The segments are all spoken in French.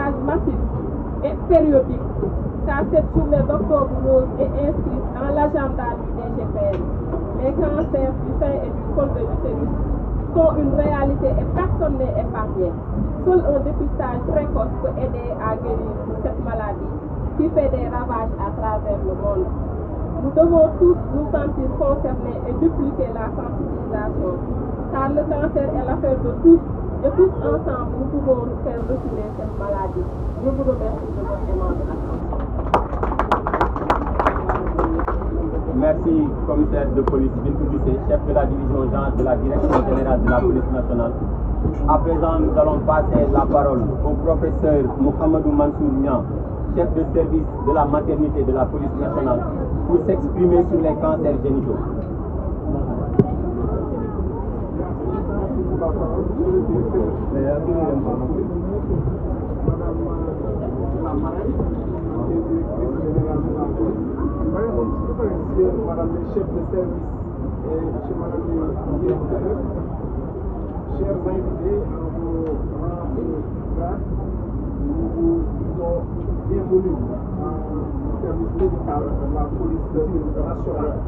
dépistage massif et périodique, car cette journée d'octobre rose est inscrite dans l'agenda du DGPN. Les cancers du sein et du col de l'utérus sont une réalité et personne n'est épargné. Seul un dépistage précoce peut aider à guérir cette maladie qui fait des ravages à travers le monde. Nous devons tous nous sentir concernés et dupliquer la sensibilisation, car le cancer est l'affaire de tous, et tous ensemble nous pouvons faire reculer cette maladie. Je vous remercie de votre aimable attention. Merci, commissaire de police Bintou Guissé, chef de la division genre de la direction générale de la police nationale. À présent, nous allons passer la parole au professeur Mohamedou Mansour Niang, chef de service de la maternité de la police nationale, pour s'exprimer sur les cancers génitaux. Madame le chef de service et madame le directeur, chers invités en vos rangs et grades, nous vous disons bienvenue au service médical de la police nationale.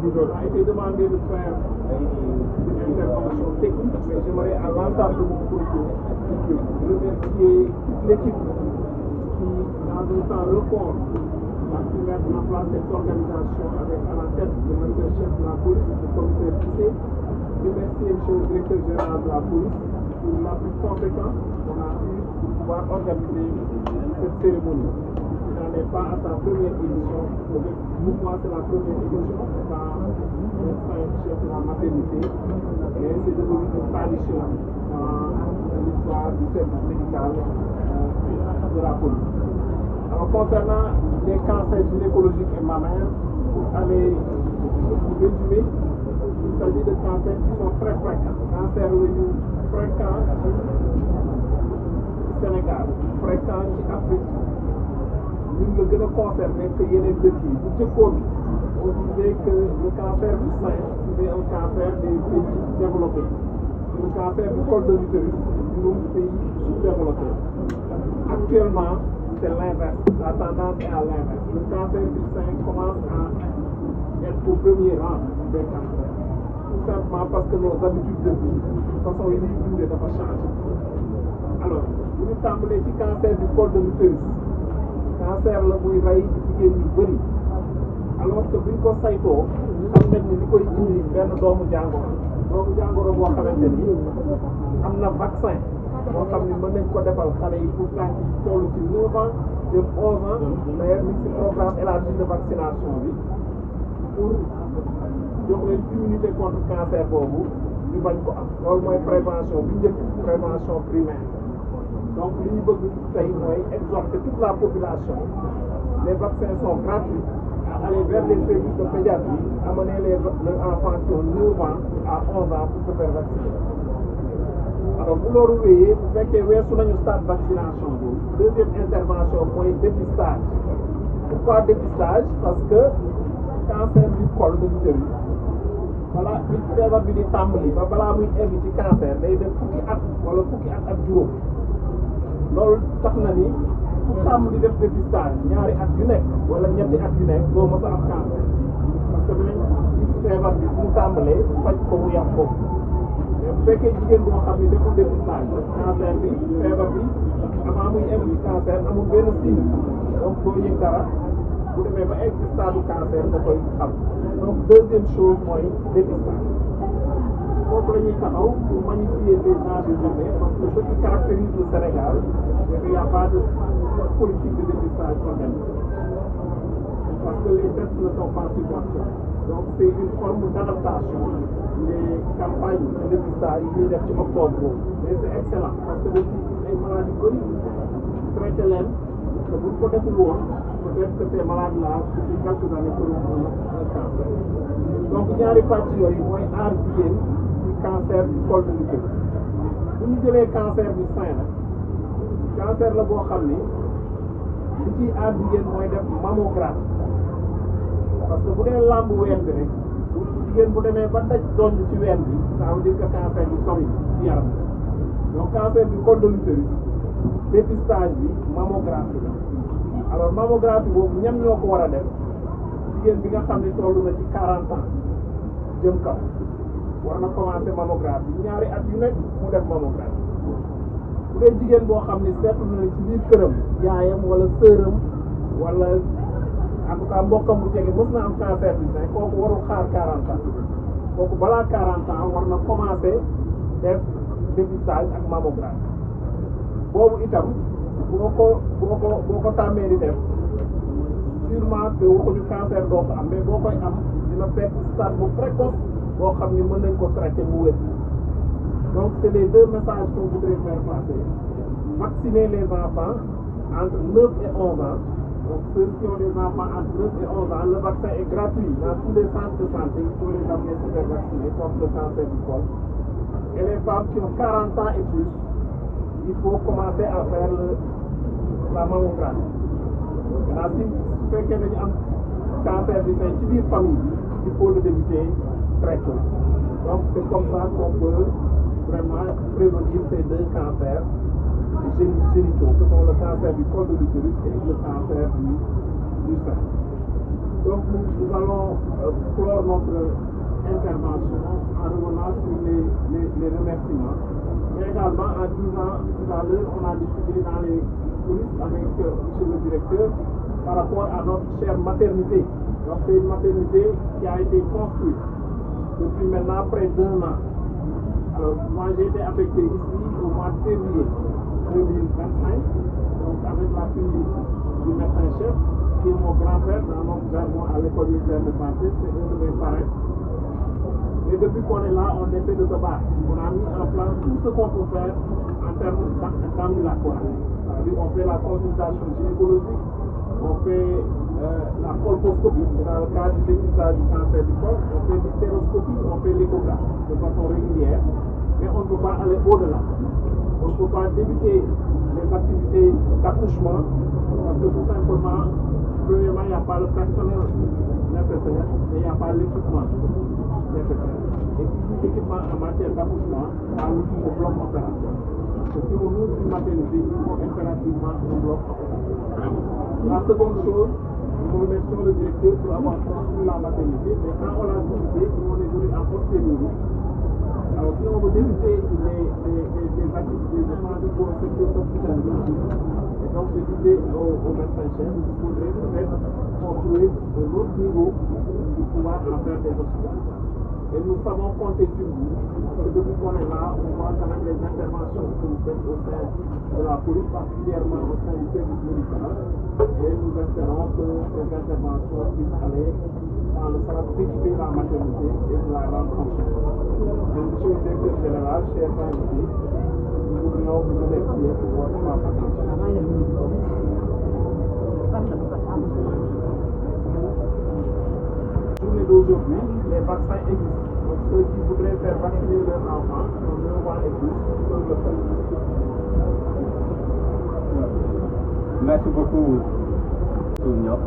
Il a été demandé de faire une intervention technique, mais j'aimerais à l'entame de mon propos remercier toute l'équipe qui, dans un temps record, a pu mettre en place cette organisation avec à la tête le chef de la police, le commissaire Guissé. Remercier M. le directeur général de la police pour l'appui conséquent qu'on a eu pour pouvoir organiser cette cérémonie. Il n'en est pas à sa première édition. Pour moi, c'est la première édition par médecin chef de la maternité, mais c'est devenu une tradition dans l'histoire du service médical de la police. Alors, concernant les cancers gynécologiques et mammaires, pour aller résumer, il s'agit de cancers qui sont très fréquents. Cancers fréquents au Sénégal, fréquents en Afrique. Nous ne sommes concernés que les deux qui. On disait que le cancer du sein, c'était un cancer des pays développés. Le cancer du col de l'utérus, du pays sous-développés. Actuellement, c'est l'inverse. La tendance est à l'inverse. Le cancer du sein commence à être au premier rang des cancers. Tout simplement parce que nos habitudes de vie, de façon individuelle, doivent changer. Alors, nous sommes les cancer du col de l'utérus. Cancer la muy rey jigéen ñu bëri. Alors que buñ ko saytoo xam nañ ni li koy indi benn doomu jàngoro boo xamante ni am na vaccin boo xam ni mën nañ ko defal xale yi pour tant yi toll ci 9 ans jëm 11 ans d'ailleurs ñu ngi ci programme élargi de vaccination bi pour jox leen immunité contre cancer boobu ñu bañ ko am loolu mooy prévention bi njëkk prévention primaire. Donc li ñu bëgg tey mooy exhorter toute la population. Les vaccins sont gratuits. À aller vers les services de pédiatrie, amener les enfants qui ont 9 ans à 11 ans pour se faire vacciner. Alors, bu loolu wéyee bu fekkee weesu nañu stade vaccination boobu deuxième intervention mooy dépistage. Pourquoi dépistage? Parce que cancer du col de l'utérus balaa bi feebar bi di tàmbali ba balaa muy egg ci cancer day def fukki at wala fukki at ak juróom. Loolu tax na ni ku tàmm di def dépistage ñaari at yu nekk wala ñetti at yu nekk doo mës a am cancer parce que dinañ gis feebar bi bu mu tàmbalee faj ko mu yàq foofu mais bu fekkee jigéen boo xam ne deful dépistage cancer bi feebar bi avant muy egg ci cancer amul benn signe donc doo yëg dara bu demee ba egg ci stade cancer da koy xam donc deuxième chose mooy dépistage. foofu la ñuy taxaw pour magnifier ces gens de journée parce que ce qui caractérise le Sénégal c'est qu'il n'y a pas de politique de dépistage organisée. Parce que les tests ne sont pas subventionnés. Donc c'est une forme d'adaptation. Les campagnes de dépistage yi ñuy def ci octobre mais c'est excellent parce que depuis ay maladies bëri traité leen te buñ ko deful woon peut-être que ces malades là depuis quelques années auront un cancer. Donc ñaari pàcc yooyu mooy aar jigéen cancer du col de l'utérus. Bu ñu jëlee cancer du sein nag cancer la boo xam ni li ciy aar jigéen mooy def mammographie parce que bu dee làmb ween bi rek jigéen bu demee ba daj donj ci ween bi ça veut dire que cancer bi sori ci yaram donc cancer du col de l'utérus dépistage bi mammographie la alors mammographie boobu ñan ñoo ko war a def jigéen bi nga xam ne toll na ci 40 ans jëm kaw war na commencer mammographie ñaari at yu nekk mu def mammographie bu dee jigéen boo xam ne seetlu na ci biir këram yaayam wala sëram wala en tout cas mbokkam bu jege mës na am cancer du sein kooku warul xaar 40 ans kooku balaa 40 ans war na commencer def dépistage ak mammographie boobu itam boo ko tàmmee di def sûrement que waxuñu cancer doo ko am mais boo koy am dina fekk stade bu précoce boo xam ni mën nañ ko traiter mu wér donc c'est les deux messages qu'on voudrait faire passer vacciner les enfants entre 9 et 11 ans donc ceux qui ont des enfants entre 9 et 11 ans le vaccin est gratuit dans tous les centres de santé il faut les amener se faire vacciner contre le cancer du col et les femmes qui ont 40 ans et plus il faut commencer à faire la mammographie maintenant si su fekkee dañu am cancer du sein ci biir famille bi il faut le débuter très tôt donc c'est comme ça qu'on peut vraiment prévenir ces deux cancers génitaux que sont le cancer du col de l'utérus et le cancer du sein donc nous allons clore notre intervention en revenant sur les remerciements mais également en disant tout à l'heure on a discuté dans les coulisses avec monsieur le directeur par rapport à notre chère maternité. Donc c'est une maternité qui a été construite depuis maintenant près d'1 an. Alors moi j'ai été affecté ici au mois de février 2025, donc avec la fille du médecin-chef qui est mon grand-père dans notre jargon à l'école militaire de santé, c'est un de mes parents. Et depuis qu'on est là, on essaie de se battre. On a mis en place tout ce qu'on peut faire en termes d'ambulatoire. C'est-à-dire on fait la consultation gynécologique, on fait la colposcopie, dans le cas du dépistage du cancer du col, on fait l'hystéroscopie, on fait l'échographie de façon régulière, mais on ne peut pas aller au-delà. On ne peut pas débuter les activités d'accouchement parce que tout simplement, premièrement, il n'y a pas le personnel nécessaire et il n'y a pas l'équipement nécessaire. Et l'équipement en matière d'accouchement, on ouvre au bloc opératoire. Parce que si on ouvre une maternité, il faut impérativement un bloc opératoire. La seconde chose, nous remercions le directeur pour avoir construit la maternité, mais quand on l'a visité, on est venu en posteriori. Alors si on veut débuter les activités, je pense qu'il faut un secteur hospitalier. Et donc j'ai dit au médecin-chef qu'il faudrait peut-être construire un autre niveau pour pouvoir en faire des hospitaux. Et nous savons compter sur vous, parce que depuis qu'on est là, on voit quand même les interventions que vous faites au sein de la police, particulièrement au sein du service médical. Et nous espérons que ces interventions puissent aller dans le sens d'équiper la maternité et de la rendre en charge. Monsieur le directeur général, chers invités, nous voudrions vous remercier pour votre attention. Journée d'aujourd'hui, les vaccins existent. Donc ceux qui voudraient faire vacciner leurs enfants, donc 9 ans et plus, peuvent le faire. Merci beaucoup, Tournion,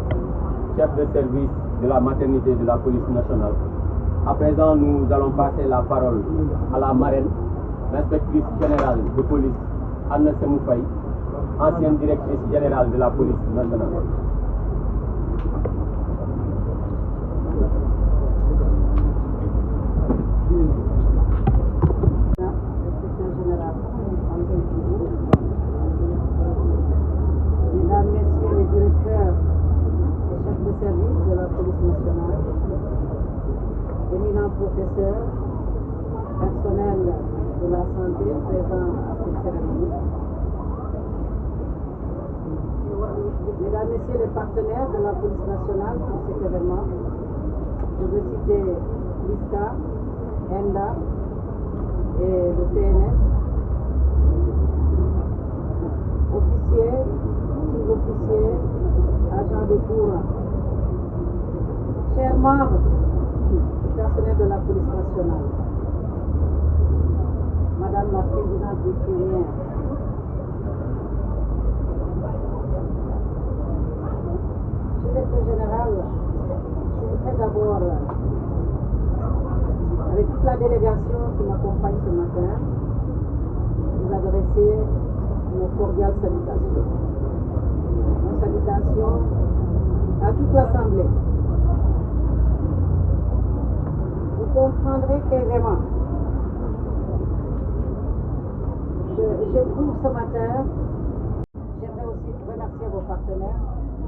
chef de service de la maternité de la police nationale. À présent, nous allons passer la parole à la marraine, l'inspectrice générale de police, Anna Semoufaï, ancienne directrice générale de la police nationale. Mesdames, Messieurs les directeurs et chefs de service de la police nationale, éminents professeurs, personnel de la santé présents à cette cérémonie, Mesdames, Messieurs les partenaires de la police nationale pour cet événement, je veux citer l'ISCA, ENDA et le CNS, officiers, sous-officiers, agents de cours, chers membres du personnel de la police nationale, Madame la Présidente des Pionnières, Directeur général, je voudrais d'abord, avec toute la délégation qui m'accompagne ce matin, vous adresser nos cordiales salutations. Nos salutations à toute l'Assemblée. Vous comprendrez aisément que je trouve ce matin, j'aimerais aussi remercier vos partenaires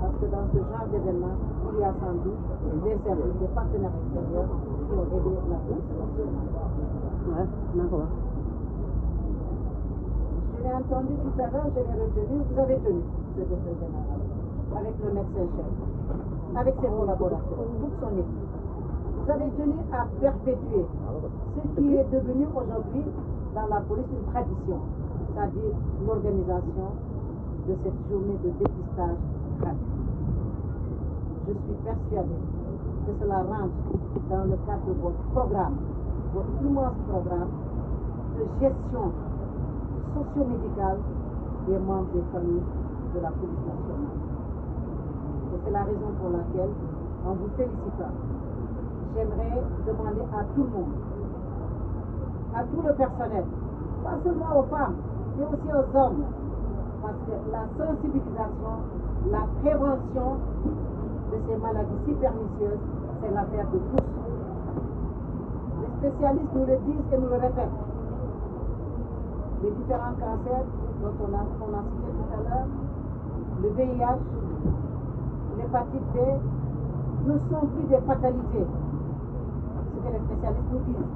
parce que dans ce genre d'événement, il y a sans doute des services, des partenaires extérieurs qui ont aidé la police nationale. Ouais, d'accord. Je l'ai entendu tout à l'heure, je l'ai retenu, vous avez tenu ce directeur général avec le médecin-chef, avec ses collaborateurs, toute son équipe. Vous avez tenu à perpétuer ce qui est devenu aujourd'hui dans la police une tradition, c'est-à-dire l'organisation de cette journée de dépistage gratuit. Je suis persuadée que cela rentre dans le cadre de votre programme, votre immense programme de gestion socio-médicale des membres des familles de la police nationale. Et c'est la raison pour laquelle, en vous félicitant, j'aimerais demander à tout le monde, à tout le personnel, pas seulement aux femmes, mais aussi aux hommes, parce que la sensibilisation, la prévention de ces maladies si pernicieuses, c'est l'affaire de tous. Les spécialistes nous le disent et nous le répètent. Les différents cancers dont on a cité tout à l'heure, le VIH, l'hépatite B, ne sont plus des fatalités. Ce que les spécialistes nous disent,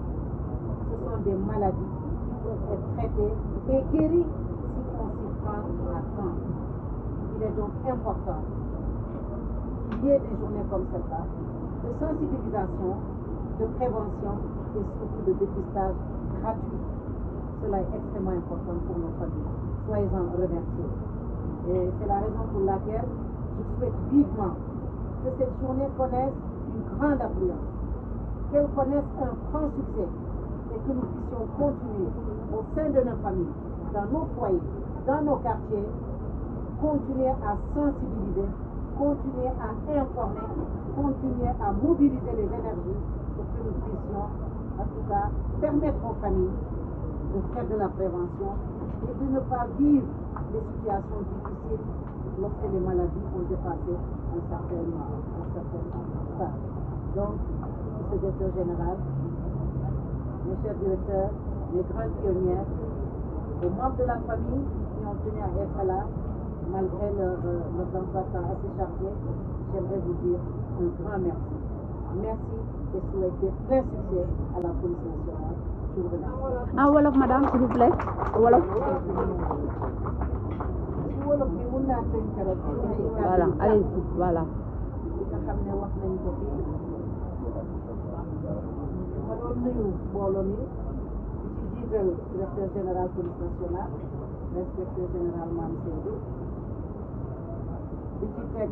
ce sont des maladies qui peuvent être traitées et guéries si on s'y prend à temps. Il est donc important qu'il y ait des journées comme celle-là de sensibilisation, de prévention et surtout de dépistage gratuit. Cela est extrêmement important pour nos familles. Soyez-en remerciés. Et c'est la raison pour laquelle je souhaite vivement que cette journée connaisse une grande affluence, qu'elle connaisse un franc succès et que nous puissions continuer au sein de nos familles, dans nos foyers, dans nos quartiers, continuer à sensibiliser, continuer à informer, continuer à mobiliser les énergies pour que nous puissions, en tout cas, permettre aux familles de faire de la prévention et de ne pas vivre des situations difficiles lorsque les maladies ont dépassé un certain stade. Donc, M. le directeur général, mes chers directeurs, les grandes pionnières, aux membres de la famille qui ont tenu à être là, malgré leur emploi de temps assez chargé, j'aimerais vous dire un grand merci. Merci et souhaiter plein succès à la police nationale. Je vous remercie. Ah, wolof, madame, s'il vous plaît. Wolof. wolof bi mun naa tënk rek Voilà, allez-y, voilà. li nga xam ne wax nañ ko fii ma doon nuyu mbooloo mi di ci jiital directeur général police nationale inspecteur général Mame Seydou di ci teg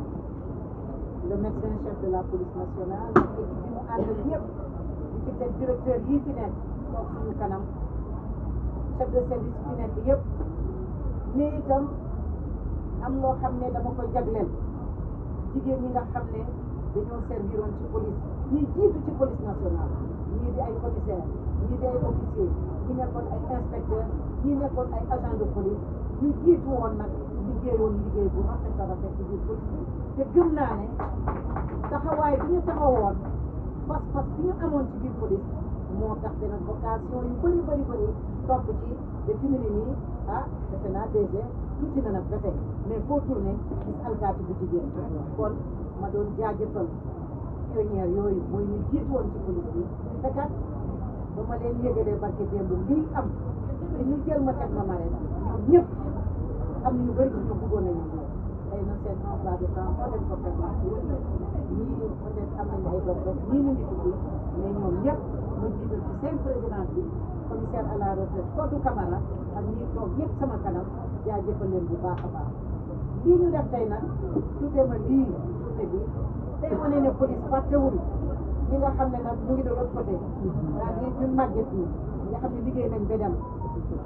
le médecin chef de la police nationale ak équipe bi mu àndal yëpp di ci teg directeur yii fi nekk toog suñu kanam chef de service fi nekk yëpp mais itam am loo xam ne dama koy jagleel jigéen ñi nga xam ne dañoo serviroon ci police ñi jiitu ci police nationale ñii di ay commissaire ñii di ay officier ñi nekkoon ay inspecteur ñi nekkoon ay agent de police ñu jiitu woon nag liggéeyoon liggéey bu rafet a rafet ci biir police bi te gëm naa ne taxawaay bi ñu taxawoon pas-pas bi ñu amoon ci biir police moo tax dina vocation yu bëri topp ci de fi mu ne nii defe naa DG tuuti na nag ba tey mais foo tourné gis alkaati bu jigéen kon ma doon jaajëfal pionnière yooyu mooy ñu jiitu woon ci police bi te kat ba ma leen yëgalee barke démb lii am te ñu jël ma teg ma marraine ñoom ñëpp am na ñu bëri ci ñu bëggoon nañu ñëw xëy na seen emploi de temps moo leen ko permettre ñii peut-être am nañu ay doom ñii ñu ngi tukki mais ñoom ñëpp ma jiital ci seen président bi commissaire à la retraite Kodou Camara ak ñi toog yëpp sama kanam jaajëfal leen bu baax a baax lii ñu def tey nag tuddee ma lii journée bi tey wane ne police fàttewul ñi nga xam ne nag ñu ngi de l'autre côté c'est-à-dire ñun màgget ñi nga xam ne liggéey nañ ba dem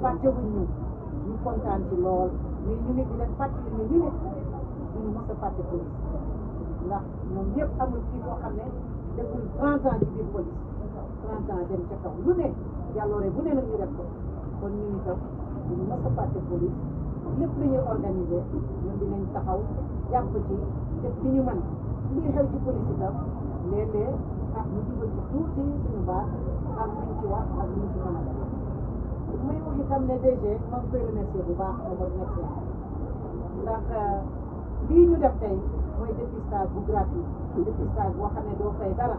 fàttewuñ ñu kontaan ci lool mais ñu nit di leen fàttali ne ñu nit duñu mos a fàtte police ndax ñoom ñëpp amul kii boo xam ne deful 30 ans ci biir police 30 ans dem ca kaw lu ne jàlloore bu ne nag ñu def ko kon ñu itam duñu mos a fàtte police lépp lu ñuy organiser ñun dinañ taxaw jàpp ci def li ñu mën lii xew ci police itam léeg-léeg ñu dugal ci tuuti suñu baax am luñ ci wax ak luñ ci mën a def may wax itam ne DG maa ngi koy remercier bu baax moom médecin ndax lii ñu def tey mooy dépistage bu gratuit dépistage boo xam ne doo fay dara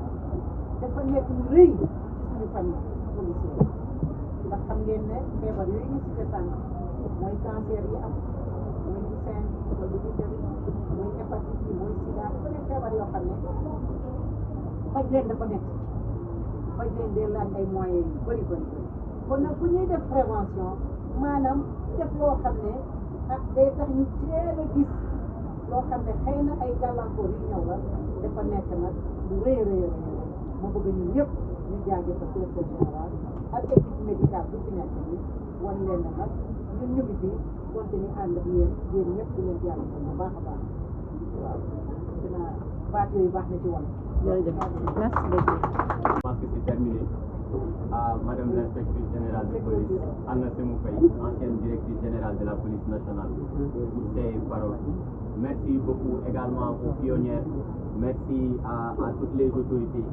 dafa nekk lu rëy ci suñu famille policier ndax xam ngeen ne feebar yooyu ñu cité sànq mooy cancer yi am mooy du sein mooy du utérus mooy hépatite yi mooy sida dafa nekk feebar yoo xam ne faj leen dafa nekk faj leen day laaj ay moyens yu bëri bëri kon nag bu ñuy def prévention maanaam def loo xam ne day tax ñu teel a gis loo xam ne xëy na ay gàllankoor yu ñëw la dafa nekk nag lu rëy a rëy ma bëgg ñun ñëpp ñu jaajëfal directeur général ak équipe médicale bu fi nekk nii wan leen ne nag ñun ñu ngi fi continuer ànd ak yéen ñëpp di leen jaajëfal bu baax a baax waaw dina baat yooyu baax na ci wàll. jërëjëf merci beaucoup. Je pense que c'est terminé. À Madame l'inspectrice générale de police, Anna Semou Faye, ancienne directrice générale de la police nationale, pour ces paroles. Merci beaucoup également aux pionnières, merci à toutes les autorités.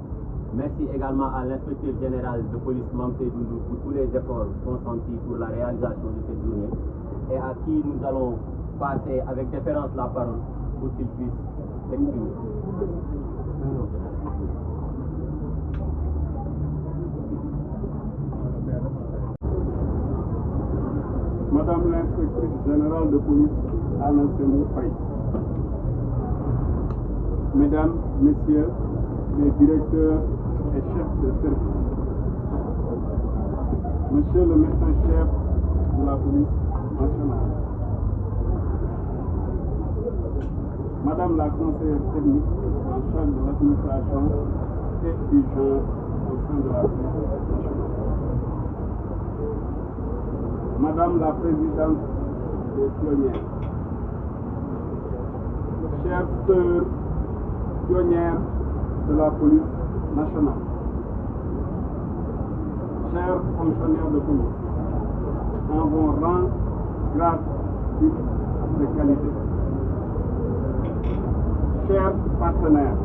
Merci également à l'inspecteur général de police Mamsé Doudou pour tous les efforts consentis pour la réalisation de cette journée et à qui nous allons passer avec déférence la parole pour qu'il puisse s'exprimer. Madame l'inspectrice générale de police, Anna Semou Faye. Mesdames, Messieurs, les directeurs et chefs de service. Monsieur le médecin-chef de la police nationale. Madame la conseillère technique en charge de l'administration et du genre au sein de la police nationale. Madame la présidente des pionnières, chères sœurs pionnières de la police nationale, chers fonctionnaires de police, en vos rangs, grades, titres et qualités, chers partenaires,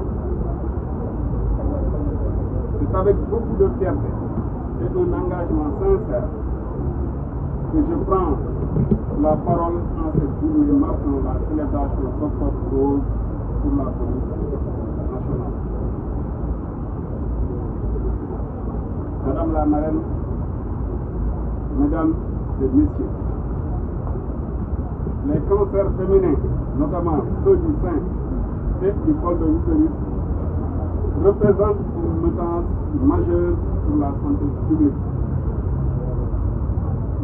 c'est avec beaucoup de fierté et un engagement sincère que je prends la parole en cette journée marquant la célébration d'Octobre Rose pour la police nationale. Madame la marraine, Mesdames et Messieurs, les cancers féminins, notamment ceux du sein et du col de l'utérus, représentent une menace majeure pour la santé publique.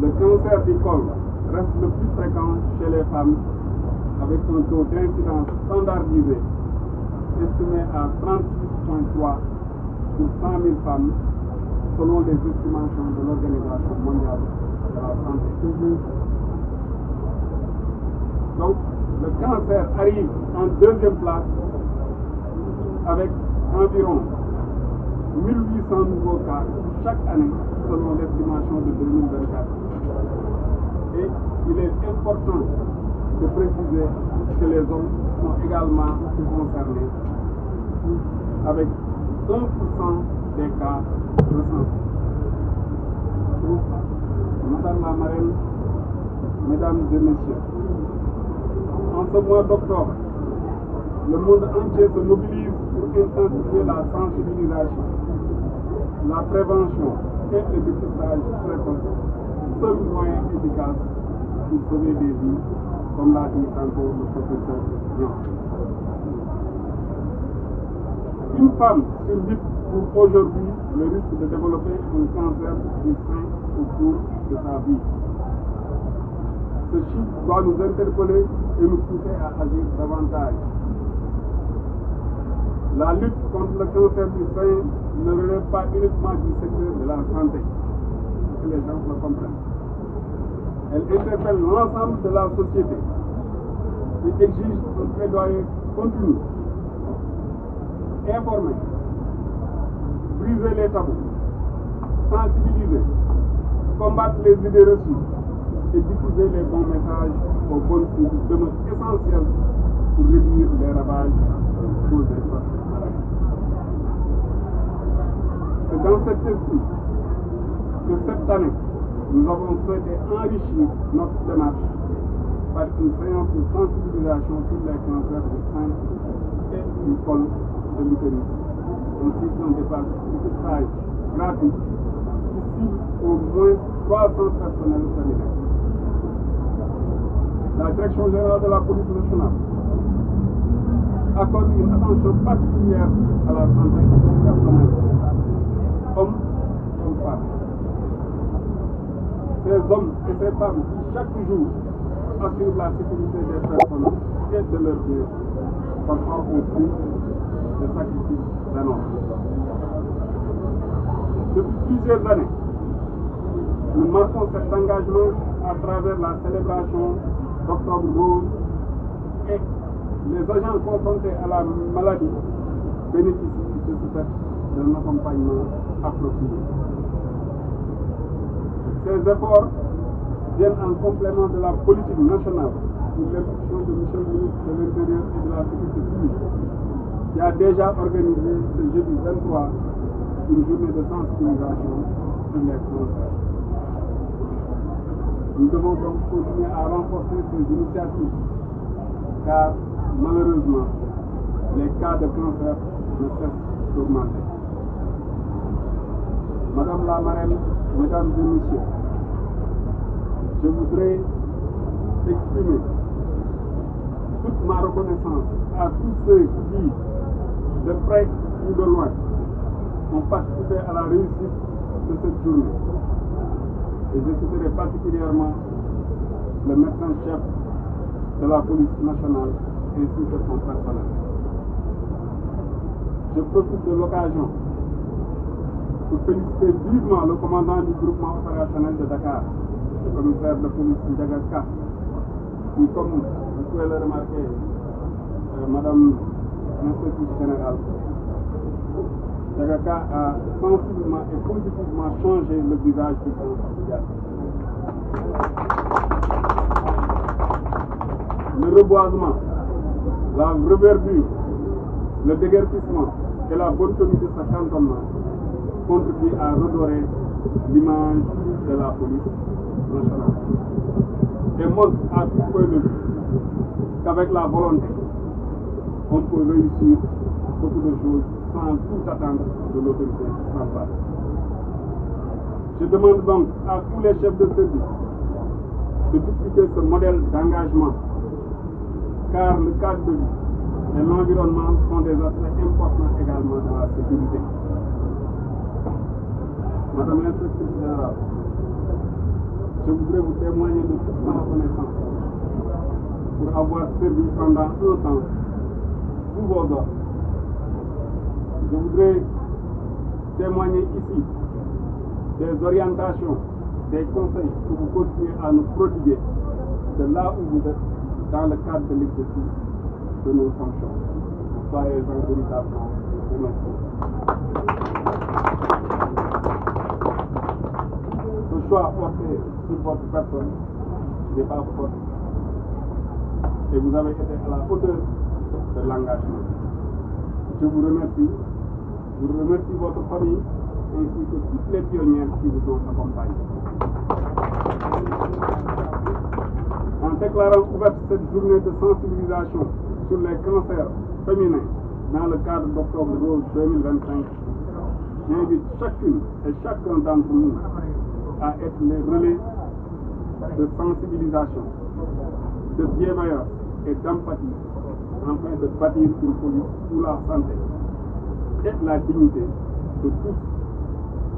Le cancer du col reste le plus fréquent chez les femmes avec un taux d'incidence standardisé estimé à 36,3 pour 100 000 femmes selon les estimations de l'Organisation mondiale de la santé. Donc, le cancer arrive en deuxième place avec environ 1800 nouveaux cas chaque année selon l'estimation de 2024. Et il est important de préciser que les hommes sont également concernés avec 1% des cas recensés. Madame la marraine, Mesdames et Messieurs, en ce mois d'octobre, le monde entier se mobilise pour intensifier la sensibilisation, la prévention et le dépistage précoce, seul moyen efficace pour sauver des vies, comme l'a dit tantôt le professeur Dion. Une femme sur 10 court aujourd'hui le risque de développer un cancer du sein au cours de sa vie. Ce chiffre doit nous interpeller et nous pousser à agir davantage. La lutte contre le cancer du sein ne relève pas uniquement du secteur de la santé, que les gens le comprennent. Elle interpelle l'ensemble de la société et exige un plaidoyer continu, informer, briser les tabous, sensibiliser, combattre les idées reçues et diffuser les bons messages aux bonnes cibles demeure essentiel pour réduire les ravages causés par cette maladie. C'est dans cet esprit que cette année, nous avons souhaité enrichir notre démarche par une séance de sensibilisation sur les cancers du sein et du col de l'utérus, ainsi qu'un dépistage gratuit qui cible au moins 300 personnels sanitaires. La Direction générale de la police nationale accorde une attention particulière à la santé des personnels, hommes ou femmes. Ces hommes et ces femmes qui chaque jour assurent la sécurité des personnes et de leurs biens, parfois au prix de sacrifices énormes. Depuis plusieurs années, nous marquons cet engagement à travers la célébration d'Octobre Rose et les agents confrontés à la maladie bénéficient de ce fait d'un accompagnement approprié. Ces efforts viennent en complément de la politique nationale pour l'impulsion de M. le ministre de l'Intérieur et de la Sécurité publique, qui a déjà organisé ce jeudi 23 une journée de sensibilisation sur les cancers. Nous devons donc continuer à renforcer ces initiatives, car malheureusement, les cas de cancer ne cessent d'augmenter. Madame la marraine, mesdames et messieurs, je voudrais exprimer toute ma reconnaissance à tous ceux qui, de près ou de loin, ont participé à la réussite de cette journée. Et je citerai particulièrement le médecin-chef de la police nationale ainsi que son personnel. Je profite de l'occasion pour féliciter vivement le commandant du groupement opérationnel de Dakar, le commissaire de police Ndiaga Ka, qui, comme vous pouvez le remarquer, Madame l'inspectrice générale, Ndiaga Ka a sensiblement et positivement changé le visage du cancer. Le reboisement, la reverdure, le déguerpissement et la bonne tenue de sa cantonnement contribuent à redorer l'image de la police nationale et montre à tout point de vue qu'avec la volonté, on peut réussir beaucoup de choses sans tout attendre de l'autorité centrale. Je demande donc à tous les chefs de service de dupliquer ce modèle d'engagement, car le cadre de vie et l'environnement sont des aspects importants également de la sécurité. Madame l'inspectrice générale, je voudrais vous témoigner de toute ma reconnaissance pour avoir servi pendant un temps sous vos ordres. Je voudrais témoigner ici des orientations, des conseils pour vous continuer à nous prodiguer de là où vous êtes dans le cadre de l'exercice de nos fonctions. Soyez-en véritablement remerciés. Ce choix porté sur votre personne n'est pas fort. Et vous avez été à la hauteur de l'engagement. Je vous remercie. Je remercie votre famille ainsi que toutes les pionnières qui vous ont accompagnés. En déclarant ouverte cette journée de sensibilisation sur les cancers féminins dans le cadre d'Octobre Rose 2025, j'invite chacune et chacun d'entre nous à être les relais de sensibilisation, de bienveillance et d'empathie afin de bâtir une police où la santé et la dignité de tous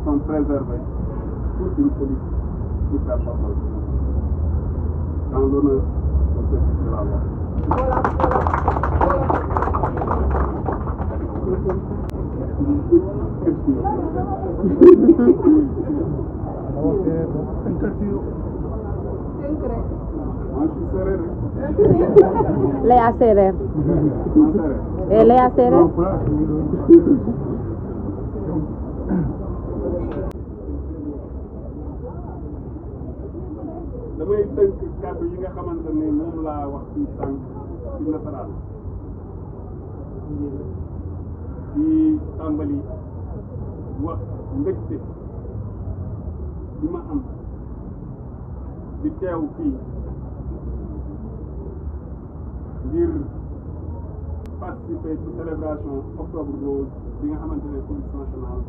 sont préservés pour une police plus performante. Dans l'honneur de service de la loi. Léa Serer. Et Léa Serer. damay tënk kàddu yi nga xamante ne moom laa wax ci sànq ci nasaraan di tàmbali wax mbégte bi ma am di teew fii ngir participer ci célébration octobre rose bi nga xamante ne police nationale